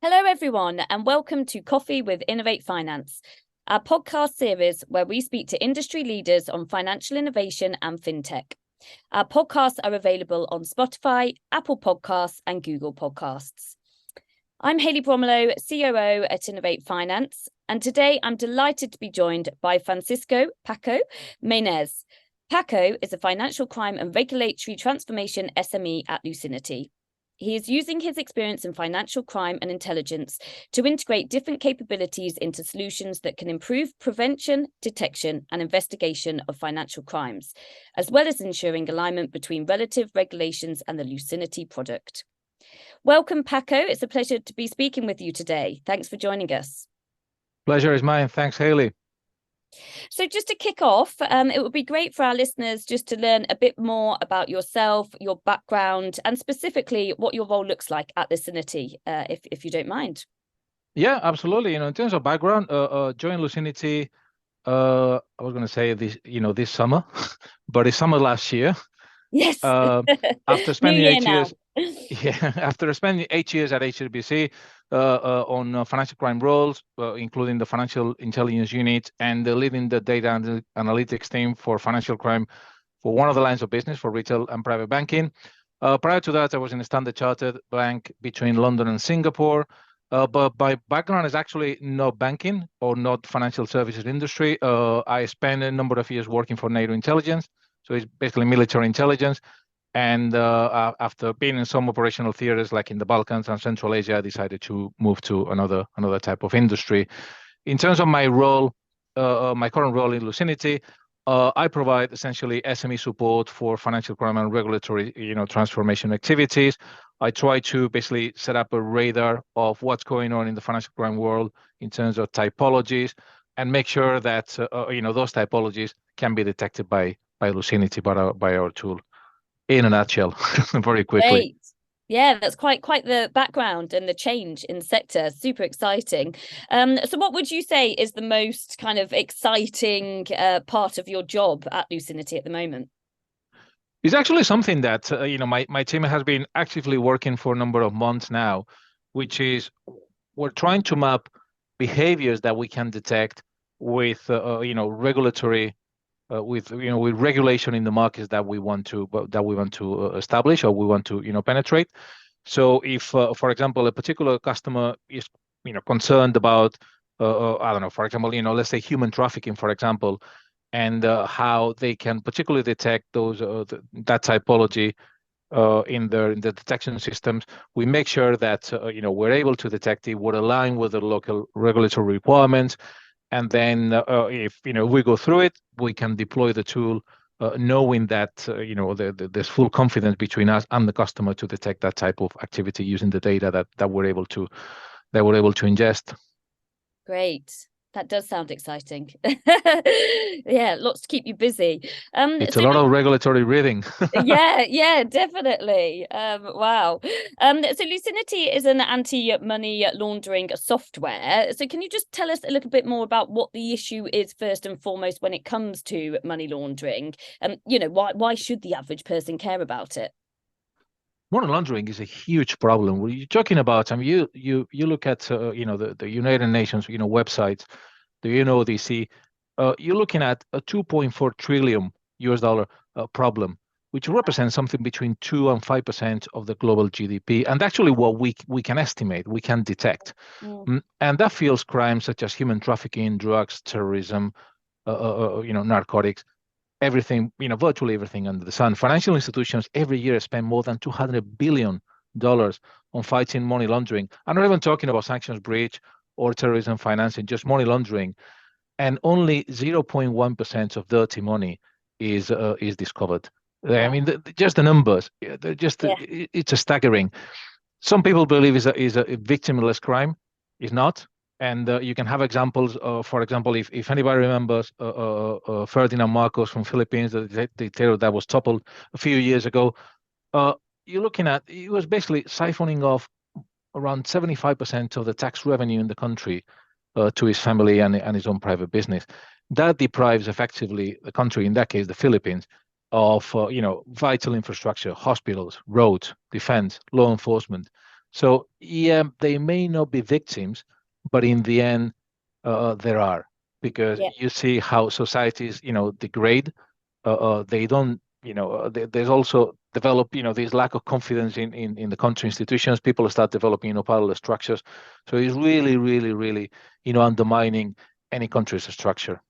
Hello, everyone, and welcome to Coffee with Innovate Finance, our podcast series where we speak to industry leaders on financial innovation and fintech. Our podcasts are available on Spotify, Apple Podcasts, and Google Podcasts. I'm Hayley Bromilow, COO at Innovate Finance, and today I'm delighted to be joined by Francisco Paco Mainez. Paco is a financial crime and regulatory transformation SME at Lucinity. He is using his experience in financial crime and intelligence to integrate different capabilities into solutions that can improve prevention, detection, and investigation of financial crimes, as well as ensuring alignment between relative regulations and the Lucinity product. Welcome, Paco. It's a pleasure to be speaking with you today. Thanks for joining us. Pleasure is mine. Thanks, Hayley. So just to kick off, it would be great for our listeners just to learn a bit more about yourself, your background, and specifically what your role looks like at Lucinity, if you don't mind. Yeah, absolutely. In terms of background, joined Lucinity, I was going to say this summer, but it's summer last year. Yes. After spending New year 8 now. years, yeah, after spending 8 years at HSBC on financial crime roles, including the financial intelligence unit and leading the data and analytics team for financial crime for one of the lines of business for retail and private banking. Prior to that, I was in a Standard Chartered bank between London and Singapore. But my background is actually not banking or not financial services industry. I spent a number of years working for NATO intelligence. So it's basically military intelligence. And after being in some operational theaters like in the Balkans and Central Asia, I decided to move to another type of industry. In terms of my role, my current role in Lucinity, I provide essentially SME support for financial crime and regulatory, transformation activities. I try to basically set up a radar of what's going on in the financial crime world in terms of typologies, and make sure that those typologies can be detected by Lucinity, by our tool. In a nutshell, very quickly. Great. Yeah, that's quite the background and the change in sector. Super exciting. So what would you say is the most kind of exciting part of your job at Lucinity at the moment? It's actually something that my team has been actively working for a number of months now, which is we're trying to map behaviors that we can detect with regulatory with regulation in the markets that we want to establish or we want to penetrate. So if for example a particular customer is concerned about I don't know, for example, let's say human trafficking, for example, and how they can particularly detect those that typology in the detection systems, we make sure that we're able to detect it, would align with the local regulatory requirements. And then if we go through it, we can deploy the tool, knowing that there's full confidence between us and the customer to detect that type of activity using the data that we're able to ingest. Great. That does sound exciting. Yeah, lots to keep you busy. It's a lot of regulatory reading. Yeah, definitely. Wow. So Lucinity is an anti-money laundering software. So can you just tell us a little bit more about what the issue is first and foremost when it comes to money laundering? Why should the average person care about it? Money laundering is a huge problem. What are you talking about? I mean, you look at the United Nations websites, the UNODC. You're looking at a 2.4 trillion US dollar problem, which represents something between 2 and 5% of the global GDP, and actually what we can estimate, we can detect. And that fuels crimes such as human trafficking, drugs, terrorism, narcotics, everything, virtually everything under the sun. Financial institutions every year spend more than $200 billion on fighting money laundering. I'm not even talking about sanctions breach or terrorism financing, just money laundering. And only 0.1% of dirty money is discovered. Wow. I mean, just the numbers, it's a staggering. Some people believe is a victimless crime. It's not. And you can have examples. For example, if anybody remembers Ferdinand Marcos from Philippines, the dictator that was toppled a few years ago, you're looking at, he was basically siphoning off around 75% of the tax revenue in the country to his family and his own private business. That deprives effectively the country, in that case the Philippines, of vital infrastructure, hospitals, roads, defense, law enforcement. So yeah, they may not be victims, but in the end, there are, because Yeah. you see how societies, degrade. They don't, there's also develop, this lack of confidence in the country institutions. People start developing, parallel structures. So it's really, really, really, undermining any country's structure.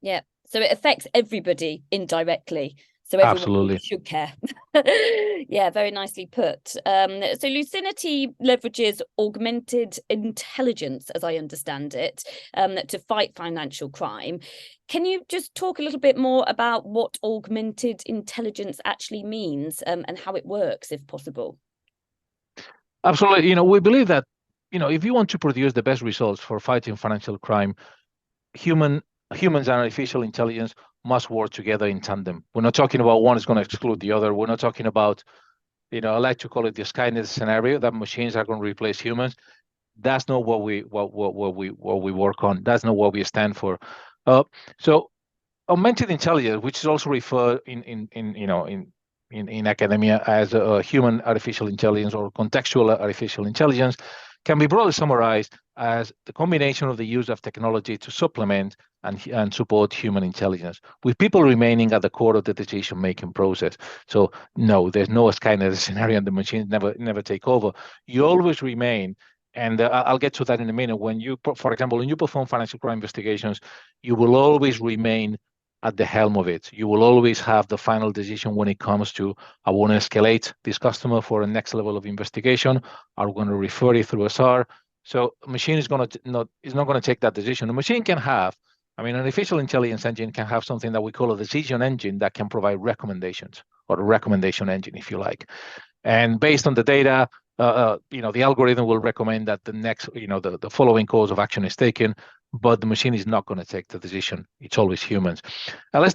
Yeah. So it affects everybody indirectly. So everyone really Absolutely. should care. Yeah, very nicely put. So Lucinity leverages augmented intelligence, as I understand it, to fight financial crime. Can you just talk a little bit more about what augmented intelligence actually means, and how it works, if possible? Absolutely. We believe that, if you want to produce the best results for fighting financial crime, human humans and artificial intelligence must work together in tandem. We're not talking about one is going to exclude the other. We're not talking about, I like to call it the Skynet scenario, that machines are going to replace humans. That's not what we work on. That's not what we stand for. So augmented intelligence, which is also referred in academia as human artificial intelligence or contextual artificial intelligence, can be broadly summarized as the combination of the use of technology to supplement and support human intelligence, with people remaining at the core of the decision-making process. So no, there's no Skynet scenario, and the machines never take over. You always remain, and I'll get to that in a minute. For example, when you perform financial crime investigations, you will always remain at the helm of it. You will always have the final decision when it comes to, I want to escalate this customer for a next level of investigation. Are we going to refer it through SR? So a machine is not going to take that decision. A machine can have, an artificial intelligence engine can have something that we call a decision engine that can provide recommendations, or a recommendation engine, if you like. And based on the data, the algorithm will recommend that the following course of action is taken, but the machine is not going to take the decision. It's always humans. Let's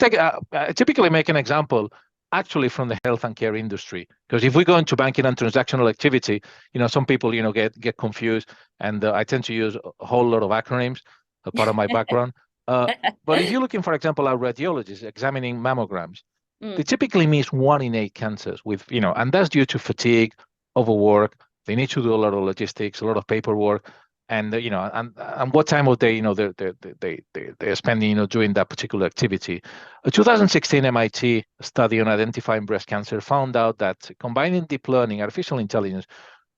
typically make an example actually from the health and care industry, because if we go into banking and transactional activity, some people, get confused, and I tend to use a whole lot of acronyms, a part of my background. But if you're looking, for example, at radiologists examining mammograms, they typically miss 1 in 8 cancers and that's due to fatigue, overwork. They need to do a lot of logistics, a lot of paperwork, and and what time of day they're spending doing that particular activity. A 2016 MIT study on identifying breast cancer found out that combining deep learning, artificial intelligence,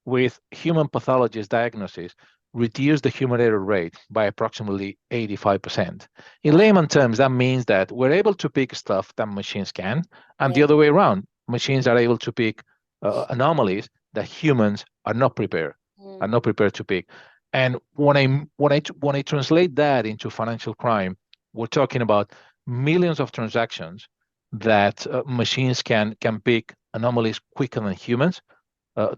with human pathologist diagnosis reduced the human error rate by approximately 85%. In layman terms, that means that we're able to pick stuff that machines can, and the other way around. Machines are able to pick anomalies that humans are not prepared to pick. And when I translate that into financial crime, we're talking about millions of transactions that machines can pick anomalies quicker than humans.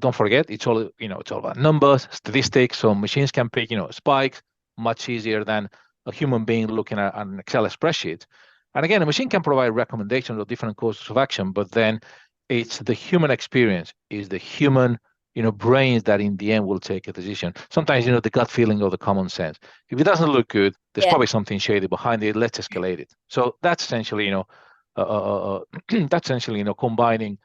Don't forget, it's all about numbers, statistics. So machines can pick spikes much easier than a human being looking at an Excel spreadsheet. And again, a machine can provide recommendations of different courses of action, but then it's the human experience, is the human brains that in the end will take a decision. Sometimes the gut feeling or the common sense. If it doesn't look good, there's probably something shady behind it. Let's escalate it. So that's essentially combining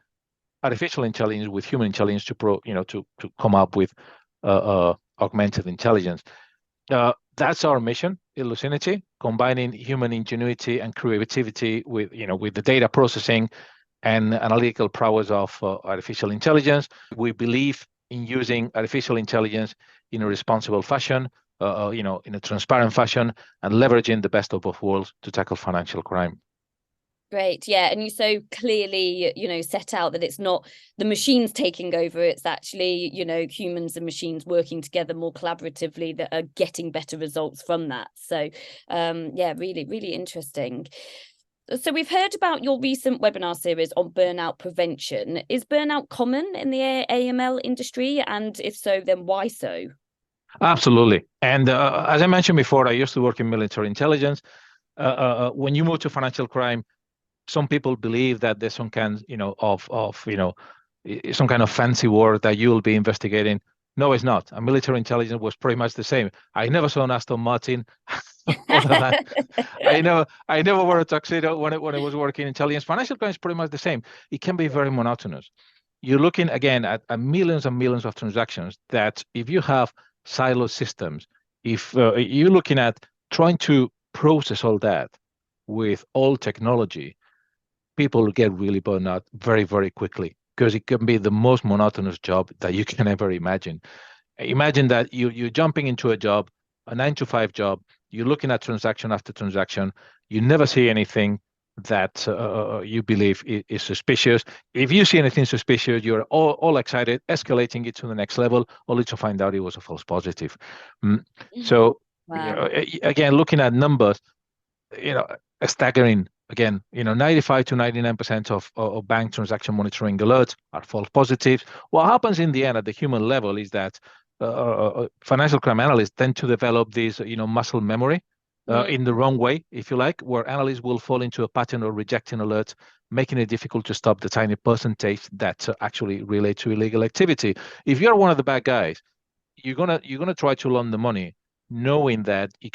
artificial intelligence with human intelligence to come up with augmented intelligence. That's our mission in Lucinity, combining human ingenuity and creativity with the data processing and analytical prowess of artificial intelligence. We believe in using artificial intelligence in a responsible fashion, in a transparent fashion, and leveraging the best of both worlds to tackle financial crime. Great. Yeah. And you so clearly, set out that it's not the machines taking over. It's actually, humans and machines working together more collaboratively that are getting better results from that. So, really, really interesting. So we've heard about your recent webinar series on burnout prevention. Is burnout common in the AML industry? And if so, then why so? Absolutely. And as I mentioned before, I used to work in military intelligence. When you move to financial crime, some people believe that there's some kind, some kind of fancy word that you'll be investigating. No, it's not. And military intelligence was pretty much the same. I never saw an Aston Martin. Other than I never wore a tuxedo when I was working in intelligence. Financial crime is pretty much the same. It can be very monotonous. you're looking again at millions and millions of transactions that if you have silo systems, if you're looking at trying to process all that with all technology, people get really burned out very, very quickly because it can be the most monotonous job that you can ever imagine. Imagine that you're jumping into a job, a 9 to 5 job, you're looking at transaction after transaction, you never see anything that you believe is suspicious. If you see anything suspicious, you're all excited, escalating it to the next level, only to find out it was a false positive. So, Wow. again, looking at numbers, staggering. Again, 95 to 99% of bank transaction monitoring alerts are false positives. What happens in the end at the human level is that financial crime analysts tend to develop this, muscle memory in the wrong way, if you like, where analysts will fall into a pattern of rejecting alerts, making it difficult to stop the tiny percentage that actually relate to illegal activity. If you're one of the bad guys, you're gonna try to launder money, knowing that you're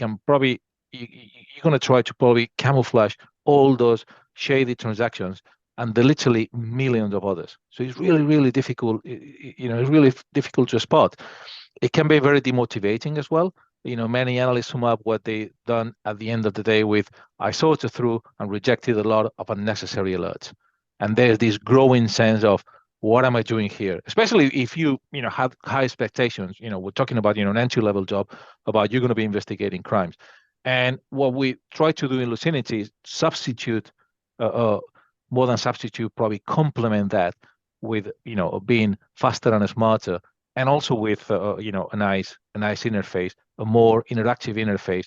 gonna try to probably camouflage all those shady transactions and the literally millions of others. So it's really, really difficult. It's really difficult to spot. It can be very demotivating as well. Many analysts sum up what they done at the end of the day with, I sorted through and rejected a lot of unnecessary alerts. And there's this growing sense of, what am I doing here? Especially if you have high expectations. We're talking about an entry level job, about you're going to be investigating crimes. And what we try to do in Lucinity is substitute, more than substitute, probably complement that with being faster and smarter, and also with a nice interface, a more interactive interface,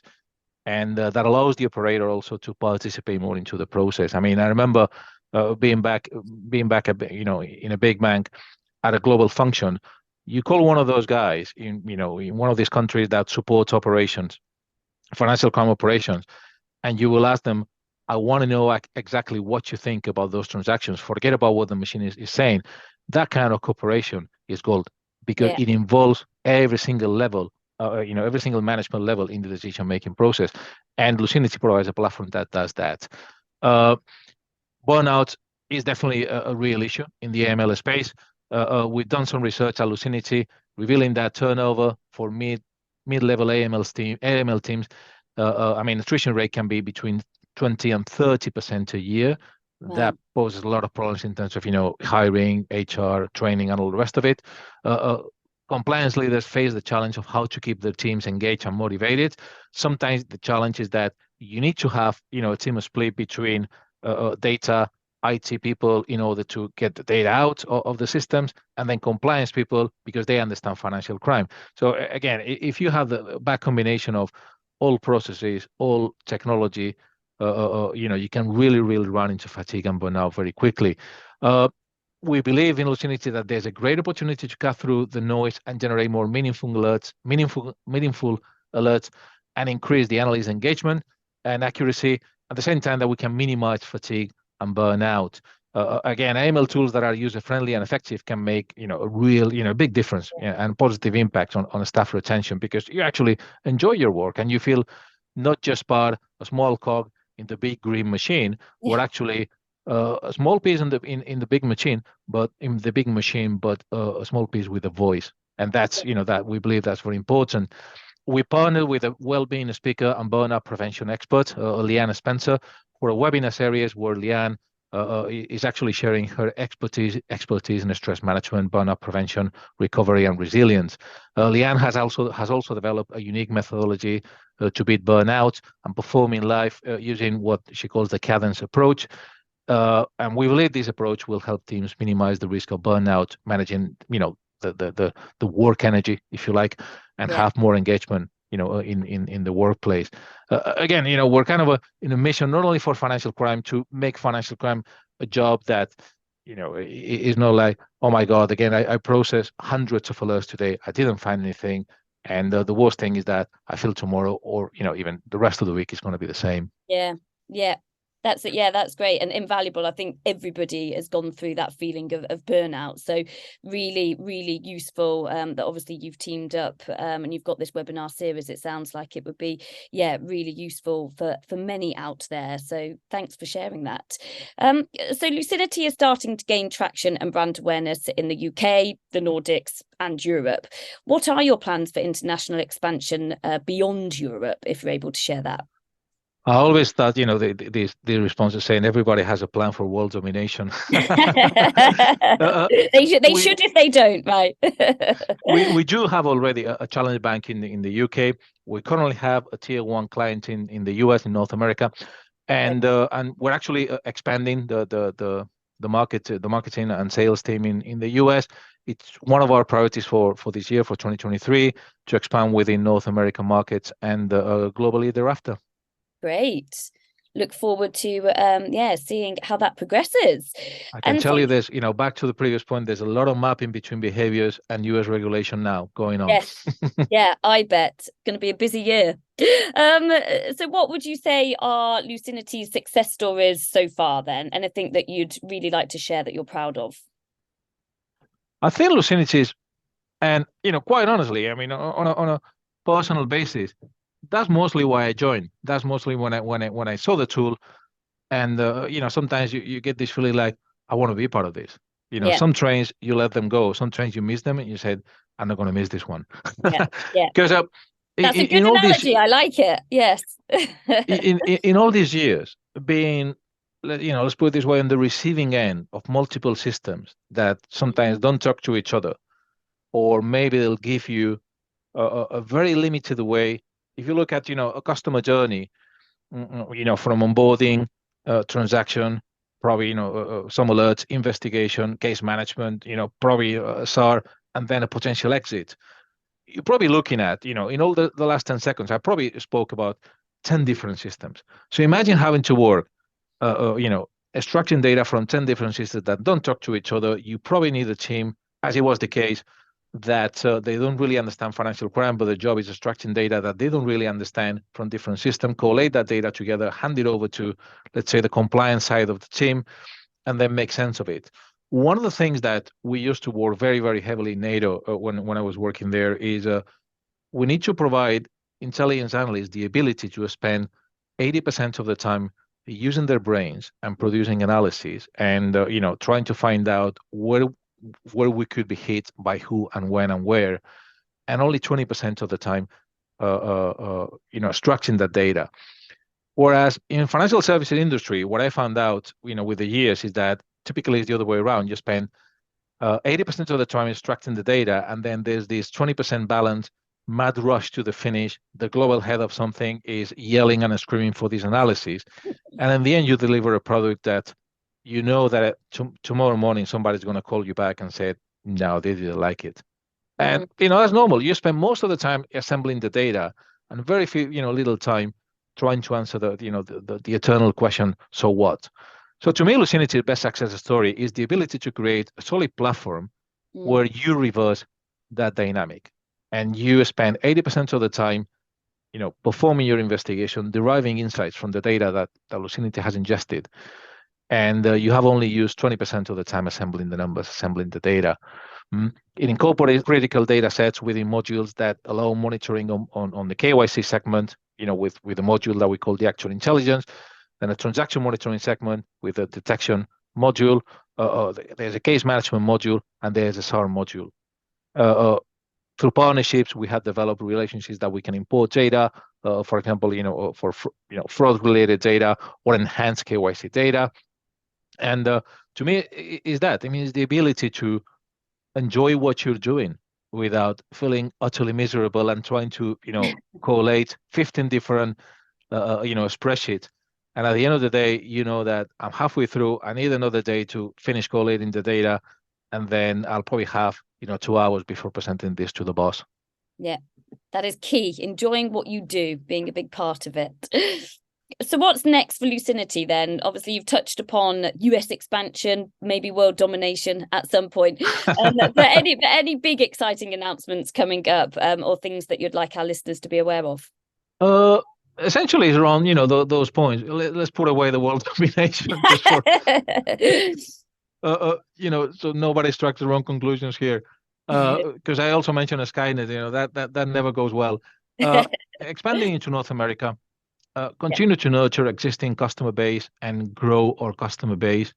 and that allows the operator also to participate more into the process. I mean, I remember being back in a big bank at a global function. You call one of those guys in one of these countries that supports operations, financial crime operations, and you will ask them, I want to know exactly what you think about those transactions. Forget about what the machine is saying. That kind of cooperation is gold, because it involves every single level, every single management level in the decision-making process. And Lucinity provides a platform that does that. Burnout is definitely a real issue in the AML space. We've done some research at Lucinity revealing that turnover for mid-level AML teams, attrition rate can be between 20 and 30% a year. Wow. That poses a lot of problems in terms of hiring, HR, training, and all the rest of it. Compliance leaders face the challenge of how to keep their teams engaged and motivated. Sometimes the challenge is that you need to have a team split between data, IT people in order to get the data out of the systems, and then compliance people because they understand financial crime. So again, if you have the bad combination of all processes, all technology, you can really, really run into fatigue and burnout very quickly. We believe in Lucinity that there's a great opportunity to cut through the noise and generate more meaningful alerts, and increase the analyst engagement and accuracy at the same time that we can minimize fatigue and burnout. Again, AML tools that are user-friendly and effective can make a real big difference and positive impact on staff retention, because you actually enjoy your work and you feel not just part a small cog in the big green machine, or actually a small piece in the big machine, but in the big machine, but a small piece with a voice. And that's that we believe that's very important. We partnered with a well-being speaker and burnout prevention expert, Leanne Spencer, for a webinar series where Leanne is actually sharing her expertise in stress management, burnout prevention, recovery, and resilience. Leanne has also developed a unique methodology to beat burnout and perform in life using what she calls the cadence approach. And we believe this approach will help teams minimize the risk of burnout, managing the work energy, if you like, and have more engagement in the workplace. Again, we're kind of in a mission not only for financial crime to make financial crime a job that is not like, oh my God, again, I processed hundreds of alerts today, I didn't find anything, and the worst thing is that I feel tomorrow or even the rest of the week is going to be the same. Yeah That's it. Yeah, that's great and invaluable. I think everybody has gone through that feeling of burnout. So really, really useful that obviously you've teamed up and you've got this webinar series. It sounds like it would be, really useful for many out there. So thanks for sharing that. So Lucinity is starting to gain traction and brand awareness in the UK, the Nordics and Europe. What are your plans for international expansion beyond Europe, if you're able to share that? I always thought, the response is saying everybody has a plan for world domination. They should if they don't, right? we do have already a challenger bank in the UK. We currently have a tier one client in the US, in North America, and we're actually expanding the marketing and sales team in the US. It's one of our priorities for this year, for 2023, to expand within North American markets and globally thereafter. Great. Look forward to seeing how that progresses. I can tell you this, back to the previous point, there's a lot of mapping between behaviors and US regulation now going on. Yes. Yeah, I bet. Going to be a busy year. So what would you say are Lucinity's success stories so far then? Anything that you'd really like to share that you're proud of? I think Lucinity is, and quite honestly, I mean, on a personal basis, that's mostly why I joined. That's mostly when I saw the tool, and sometimes you get this feeling like I want to be part of this. Some trains you let them go, some trains you miss them, and you said I'm not going to miss this one. Yeah, Because that's a good analogy. I like it. Yes. in all these years, being, let's put it this way, on the receiving end of multiple systems that sometimes don't talk to each other, or maybe they'll give you a very limited way. If you look at, a customer journey, from onboarding, transaction, probably, some alerts, investigation, case management, probably SAR, and then a potential exit. You're probably looking at, in all the last 10 seconds, I probably spoke about 10 different systems. So imagine having to work, extracting data from 10 different systems that don't talk to each other. You probably need a team, as it was the case, that they don't really understand financial crime, but the job is extracting data that they don't really understand from different systems, collate that data together, hand it over to, let's say, the compliance side of the team, and then make sense of it. One of the things that we used to work very, very heavily in NATO when I was working there is we need to provide intelligence analysts the ability to spend 80% of the time using their brains and producing analysis and trying to find out where we could be hit by who and when and where, and only 20% of the time extracting that data. Whereas in financial services industry, what I found out with the years is that typically it's the other way around. You spend 80% of the time extracting the data, and then there's this 20% balance, mad rush to the finish. The global head of something is yelling and screaming for this analysis, and in the end you deliver a product that that tomorrow morning somebody's going to call you back and say, no, they didn't like it. And that's normal. You spend most of the time assembling the data and very few little time trying to answer the eternal question, so what? So to me, Lucinity's best success story is the ability to create a solid platform where you reverse that dynamic and you spend 80% of the time performing your investigation, deriving insights from the data that Lucinity has ingested. And you have only used 20% of the time assembling the numbers, assembling the data. It incorporates critical data sets within modules that allow monitoring on the KYC segment, with a module that we call the actual intelligence, then a transaction monitoring segment with a detection module. There's a case management module, and there's a SAR module. Through partnerships, we have developed relationships that we can import data, for example, for fraud-related data or enhanced KYC data. And to me, is that. I mean, it's the ability to enjoy what you're doing without feeling utterly miserable and trying to, collate 15 different, spreadsheets. And at the end of the day, that I'm halfway through. I need another day to finish collating the data, and then I'll probably have, 2 hours before presenting this to the boss. Yeah, that is key. Enjoying what you do, being a big part of it. So what's next for Lucinity then? Obviously, you've touched upon US expansion, maybe world domination at some point. But any big exciting announcements coming up, or things that you'd like our listeners to be aware of? essentially it's around, those points. Let's put away the world domination just for, so nobody struck the wrong conclusions here. Because I also mentioned Skynet, that never goes well. Expanding into North America, continue to nurture existing customer base and grow our customer base.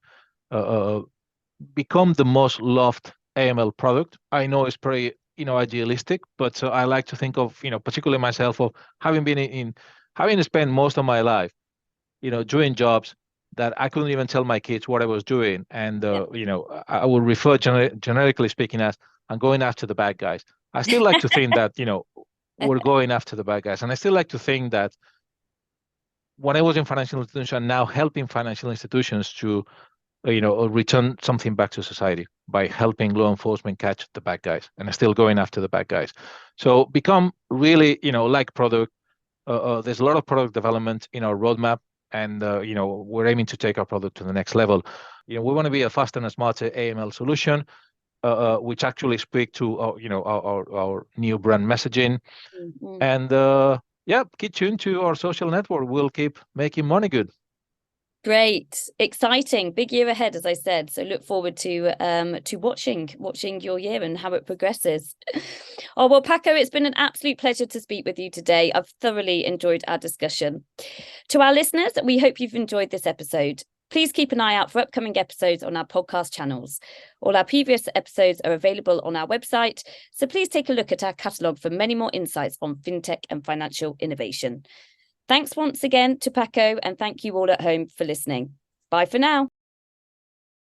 Become the most loved AML product. I know it's pretty, idealistic, but I like to think of, particularly myself, of having spent most of my life, doing jobs that I couldn't even tell my kids what I was doing. And, I will refer generically speaking as I'm going after the bad guys. I still like to think that, we're going after the bad guys. And I still like to think that when I was in financial institutions, I'm now helping financial institutions to return something back to society by helping law enforcement catch the bad guys, and still going after the bad guys. So become really, like product. There's a lot of product development in our roadmap, and we're aiming to take our product to the next level. We want to be a faster and smarter AML solution, which actually speak to our new brand messaging, and keep tuned to our social network. We'll keep making money good. Great, exciting, big year ahead, as I said. So look forward to watching your year and how it progresses. Oh, well, Paco, it's been an absolute pleasure to speak with you today. I've thoroughly enjoyed our discussion. To our listeners, we hope you've enjoyed this episode. Please keep an eye out for upcoming episodes on our podcast channels. All our previous episodes are available on our website, so please take a look at our catalogue for many more insights on fintech and financial innovation. Thanks once again to Paco, and thank you all at home for listening. Bye for now.